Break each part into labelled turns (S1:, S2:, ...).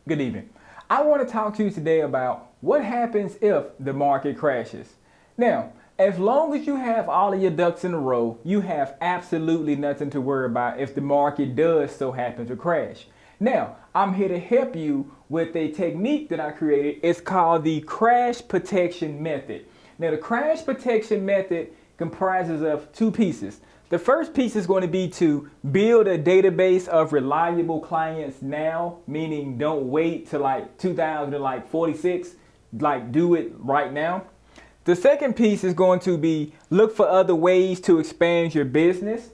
S1: Good evening. I want to talk to you today about what happens if the market crashes. Now, as long as you have all of your ducks in a row, you have absolutely nothing to worry about if the market does so happen to crash. Now, I'm here to help you with a technique that I created. It's called the crash protection method. Now, the crash protection method comprises of two pieces. The first piece is going to be to build a database of reliable clients now, meaning don't wait till like 2046, like do it right now. The second piece is going to be look for other ways to expand your business.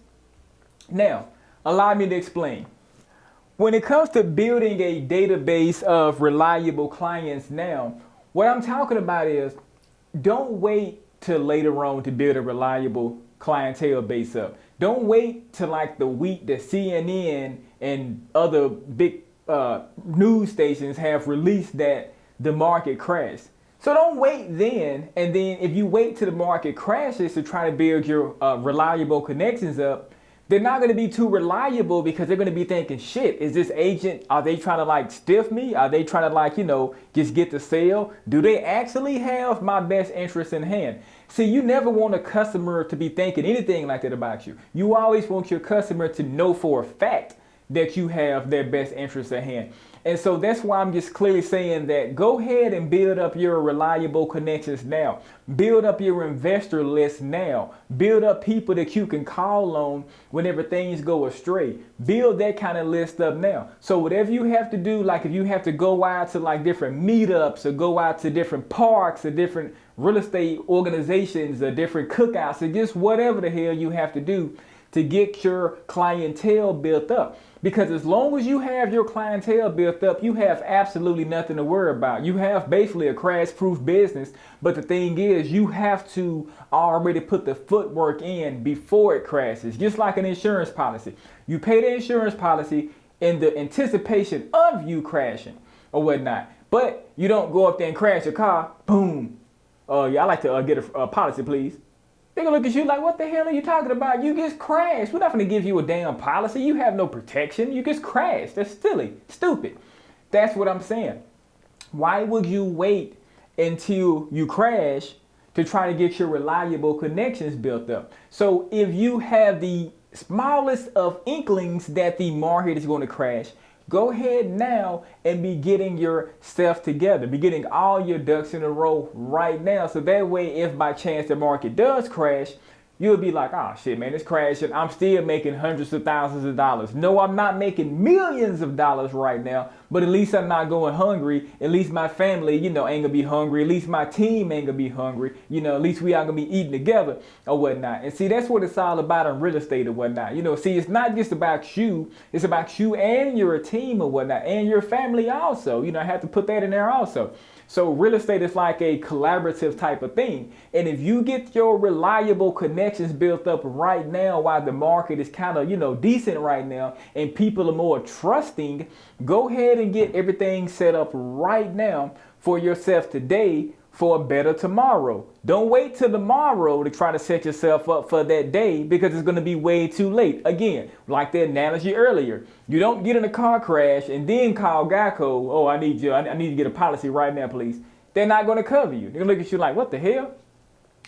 S1: Now, allow me to explain. When it comes to building a database of reliable clients now, what I'm talking about is don't wait till later on to build a reliable clientele base up. Don't wait till like the week that CNN and other big news stations have released that the market crashed. So don't wait then, and then if you wait till the market crashes to try to build your reliable connections up, they're not going to be too reliable because they're going to be thinking, shit, is this agent, are they trying to like stiff me? Are they trying to like, just get the sale? Do they actually have my best interest in hand? See, you never want a customer to be thinking anything like that about you. You always want your customer to know for a fact that you have their best interest at hand. And so that's why I'm just clearly saying that go ahead and build up your reliable connections now. Build up your investor list now. Build up people that you can call on whenever things go astray. Build that kind of list up now. So whatever you have to do, like if you have to go out to like different meetups or go out to different parks or different real estate organizations or different cookouts or just whatever the hell you have to do to get your clientele built up. Because as long as you have your clientele built up, you have absolutely nothing to worry about. You have basically a crash-proof business. But the thing is, you have to already put the footwork in before it crashes. Just like an insurance policy. You pay the insurance policy in the anticipation of you crashing or whatnot. But you don't go up there and crash your car. Boom. Yeah, I'd like to get a policy, please. They're gonna look at you like, what the hell are you talking about? You just crashed. We're not gonna give you a damn policy. You have no protection. You just crashed. That's silly, stupid. That's what I'm saying. Why would you wait until you crash to try to get your reliable connections built up? So if you have the smallest of inklings that the market is going to crash, go ahead now and be getting your stuff together. Be getting all your ducks in a row right now. So that way, if by chance the market does crash, you'll be like, oh shit, man, it's crashing. I'm still making hundreds of thousands of dollars. No, I'm not making millions of dollars right now, but at least I'm not going hungry. At least my family, ain't gonna be hungry. At least my team ain't gonna be hungry. At least we are gonna be eating together or whatnot. And see, that's what it's all about in real estate or whatnot. See, it's not just about you. It's about you and your team or whatnot, and your family also. I have to put that in there also. So real estate is like a collaborative type of thing. And if you get your reliable connections built up right now while the market is kind of, decent right now and people are more trusting, go ahead and get everything set up right now for yourself today for a better tomorrow. Don't wait till tomorrow to try to set yourself up for that day because it's going to be way too late. Again, like the analogy earlier, you don't get in a car crash and then call Geico. Oh, I need to get a policy right now, please. They're not going to cover you. They're going to look at you like, what the hell?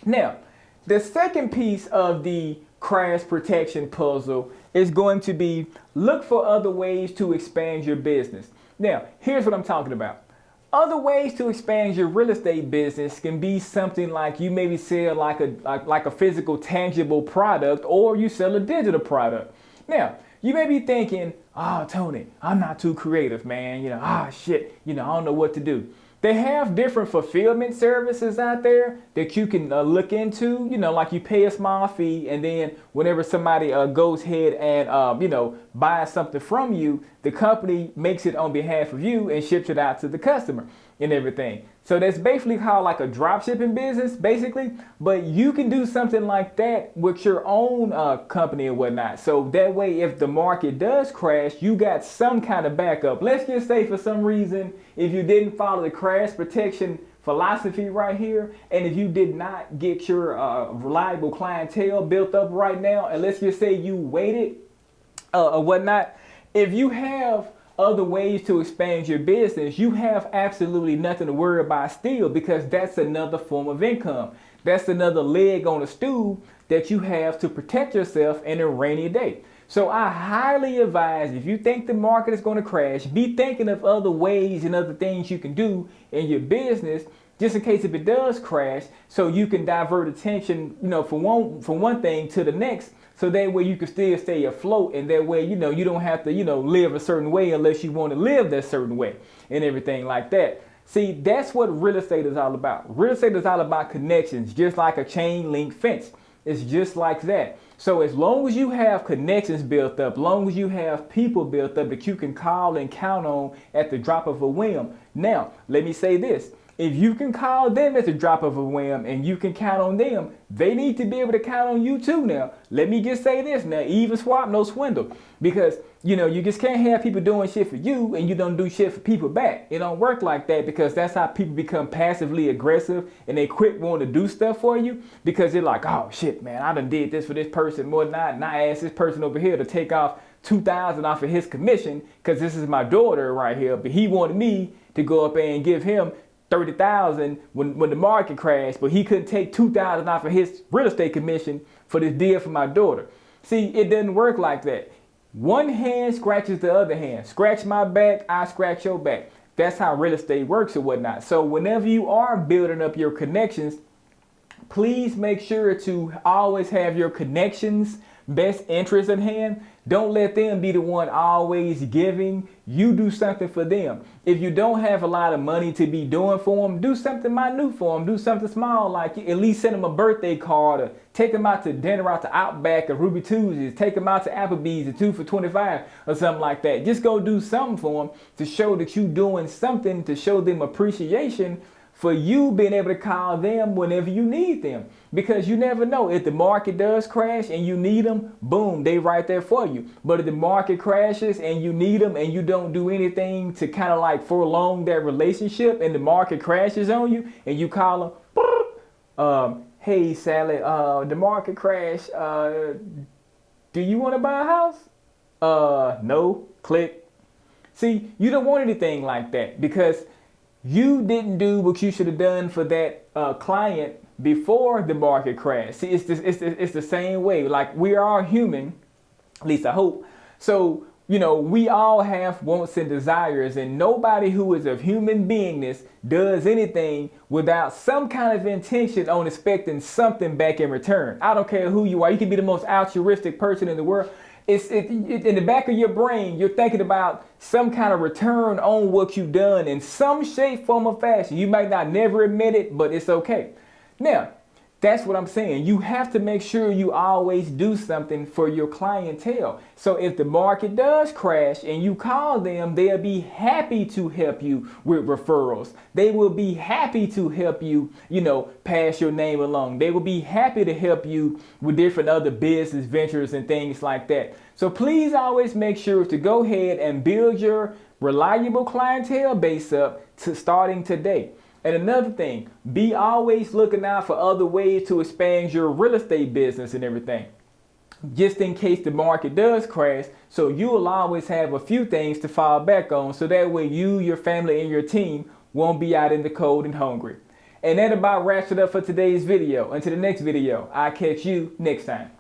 S1: Now, the second piece of the crash protection puzzle is going to be look for other ways to expand your business. Now, here's what I'm talking about. Other ways to expand your real estate business can be something like you maybe sell like a physical, tangible product, or you sell a digital product. Now, you may be thinking, oh, Tony, I'm not too creative, man. Shit, I don't know what to do. They have different fulfillment services out there that you can look into, like you pay a small fee, and then whenever somebody goes ahead and, buys something from you, the company makes it on behalf of you and ships it out to the customer and everything. So that's basically how like a drop shipping business, basically, but you can do something like that with your own company and whatnot. So that way, if the market does crash, you got some kind of backup. Let's just say for some reason, if you didn't follow the crash protection philosophy right here, and if you did not get your reliable clientele built up right now, and let's just say you waited or whatnot, if you have other ways to expand your business, you have absolutely nothing to worry about still, because that's another form of income. That's another leg on the stool that you have to protect yourself in a rainy day. So I highly advise, if you think the market is going to crash, be thinking of other ways and other things you can do in your business, just in case if it does crash, so you can divert attention, from one thing to the next. So that way you can still stay afloat, and that way, you don't have to, live a certain way unless you want to live that certain way and everything like that. See, that's what real estate is all about. Real estate is all about connections, just like a chain link fence. It's just like that. So as long as you have connections built up, long as you have people built up that you can call and count on at the drop of a whim. Now, let me say this. If you can call them at the drop of a whim and you can count on them, they need to be able to count on you too. Now, let me just say this now, even swap, no swindle. Because, you just can't have people doing shit for you and you don't do shit for people back. It don't work like that, because that's how people become passively aggressive and they quit wanting to do stuff for you, because they're like, oh shit, man, I done did this for this person more than and I asked this person over here to take off $2,000 off of his commission because this is my daughter right here, but he wanted me to go up and give him $30,000 when the market crashed, but he couldn't take $2,000 off of his real estate commission for this deal for my daughter. See, it doesn't work like that. One hand scratches the other hand. Scratch my back, I scratch your back. That's how real estate works or whatnot. So whenever you are building up your connections, please make sure to always have your connections' best interest at hand. Don't let them be the one always giving. You do something for them. If you don't have a lot of money to be doing for them, do something minute for them. Do something small, like at least send them a birthday card, or take them out to dinner out to Outback or Ruby Tuesdays. Take them out to Applebee's at 2 for $25 or something like that. Just go do something for them to show that you're doing something, to show them appreciation for you being able to call them whenever you need them. Because you never know, if the market does crash and you need them, boom, they right there for you. But if the market crashes and you need them and you don't do anything to kind of like prolong that relationship, and the market crashes on you and you call them, hey Sally, the market crashed, do you want to buy a house? No, click. See, you don't want anything like that, because you didn't do what you should have done for that client before the market crash. See, it's the same way. Like, we are all human, at least I hope. So, we all have wants and desires, and nobody who is of human beingness does anything without some kind of intention on expecting something back in return. I don't care who you are. You can be the most altruistic person in the world. It's in the back of your brain, you're thinking about some kind of return on what you've done in some shape, form, or fashion. You might not never admit it, but it's okay. Now, that's what I'm saying. You have to make sure you always do something for your clientele. So if the market does crash and you call them, they'll be happy to help you with referrals. They will be happy to help you, pass your name along. They will be happy to help you with different other business ventures and things like that. So please always make sure to go ahead and build your reliable clientele base up to starting today. And another thing, be always looking out for other ways to expand your real estate business and everything, just in case the market does crash. So you will always have a few things to fall back on, so that way you, your family, and your team won't be out in the cold and hungry. And that about wraps it up for today's video. Until the next video, I'll catch you next time.